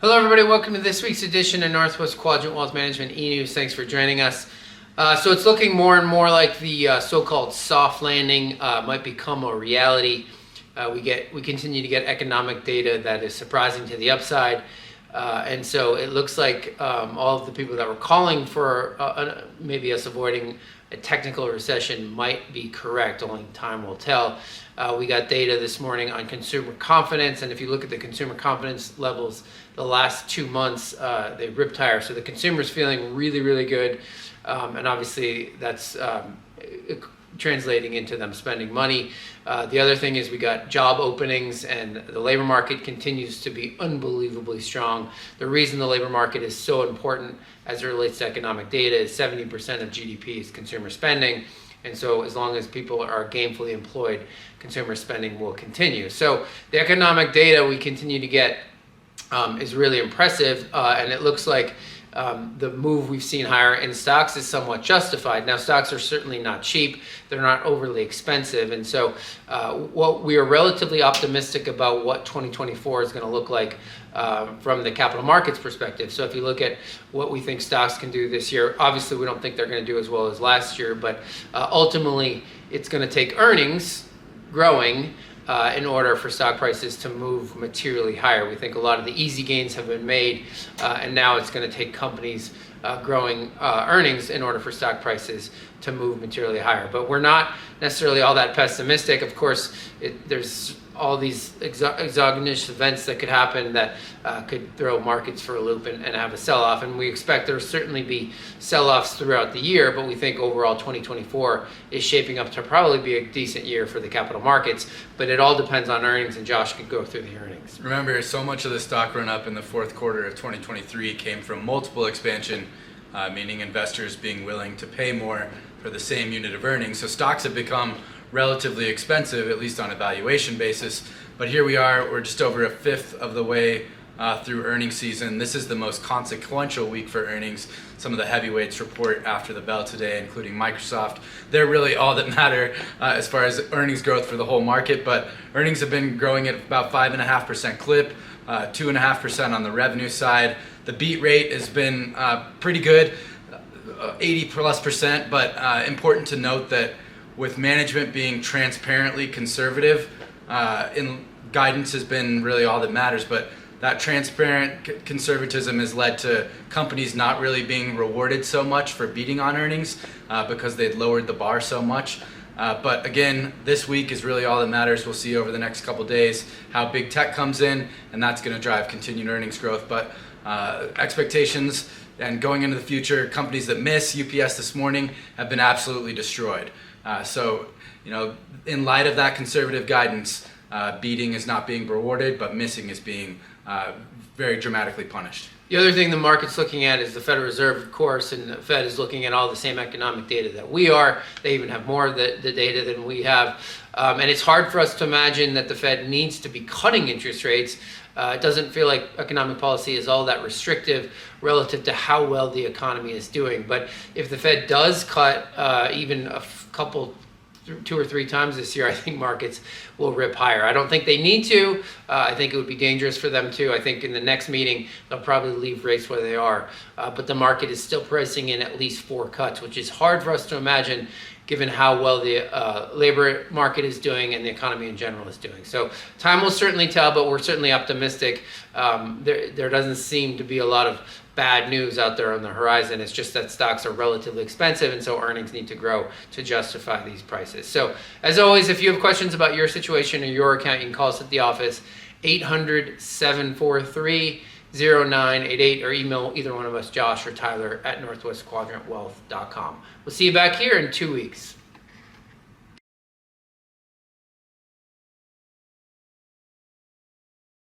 Hello everybody, welcome to this week's edition of Northwest Quadrant Wealth Management e-News. Thanks for joining us. So it's looking more and more like the so-called soft landing might become a reality. We continue to get economic data that is surprising to the upside. And so it looks like all of the people that were calling for maybe us avoiding a technical recession might be correct. Only time will tell. We got data this morning on consumer confidence, and if you look at the consumer confidence levels the last 2 months, they ripped higher. So the consumer's feeling really, really good, and obviously that's translating into them spending money. The other thing is we got job openings, and the labor market continues to be unbelievably strong. The reason the labor market is so important as it relates to economic data is 70% of GDP is consumer spending. And so as long as people are gainfully employed, consumer spending will continue. So the economic data we continue to get is really impressive, and it looks like the move we've seen higher in stocks is somewhat justified. Now, stocks are certainly not cheap. They're not overly expensive. And so we are relatively optimistic about what 2024 is going to look like from the capital markets perspective. So if you look at what we think stocks can do this year, obviously we don't think they're going to do as well as last year, but ultimately it's going to take earnings growing in order for stock prices to move materially higher. We think a lot of the easy gains have been made, and now it's going to take companies growing earnings in order for stock prices to move materially higher. But we're not necessarily all that pessimistic. Of course, there's all these exogenous events that could happen that could throw markets for a loop and have a sell-off. And we expect there will certainly be sell-offs throughout the year, but we think overall 2024 is shaping up to probably be a decent year for the capital markets. But it all depends on earnings, and Josh could go through the earnings. Remember, so much of the stock run-up in the fourth quarter of 2023 came from multiple expansion, meaning investors being willing to pay more for the same unit of earnings. So stocks have become relatively expensive, at least on a valuation basis. But here we are, we're just over a fifth of the way through earnings season. This is the most consequential week for earnings. Some of the heavyweights report after the bell today, including Microsoft. They're really all that matter as far as earnings growth for the whole market, but earnings have been growing at about 5.5% clip, 2.5% on the revenue side. The beat rate has been pretty good, 80+%, but important to note that with management being transparently conservative, in guidance has been really all that matters, but that transparent conservatism has led to companies not really being rewarded so much for beating on earnings because they'd lowered the bar so much. But again, this week is really all that matters. We'll see over the next couple days how big tech comes in, and that's going to drive continued earnings growth. But expectations and going into the future, companies that miss, UPS this morning, have been absolutely destroyed. So, in light of that conservative guidance, beating is not being rewarded, but missing is being very dramatically punished. The other thing the market's looking at is the Federal Reserve, of course, and the Fed is looking at all the same economic data that we are. They even have more of the data than we have. And it's hard for us to imagine that the Fed needs to be cutting interest rates. It doesn't feel like economic policy is all that restrictive relative to how well the economy is doing. But if the Fed does cut even a couple, 2 or 3 times this year, I think markets will rip higher. I don't think they need to. I think it would be dangerous for them to. I think in the next meeting, they'll probably leave rates where they are. But the market is still pricing in at least 4 cuts, which is hard for us to imagine given how well the labor market is doing and the economy in general is doing. So time will certainly tell, but we're certainly optimistic. There doesn't seem to be a lot of bad news out there on the horizon. It's just that stocks are relatively expensive, and so earnings need to grow to justify these prices. So as always, if you have questions about your situation or your account, you can call us at the office, 800-743-0988, or email either one of us, Josh or Tyler, at northwestquadrantwealth.com. We'll see you back here in 2 weeks.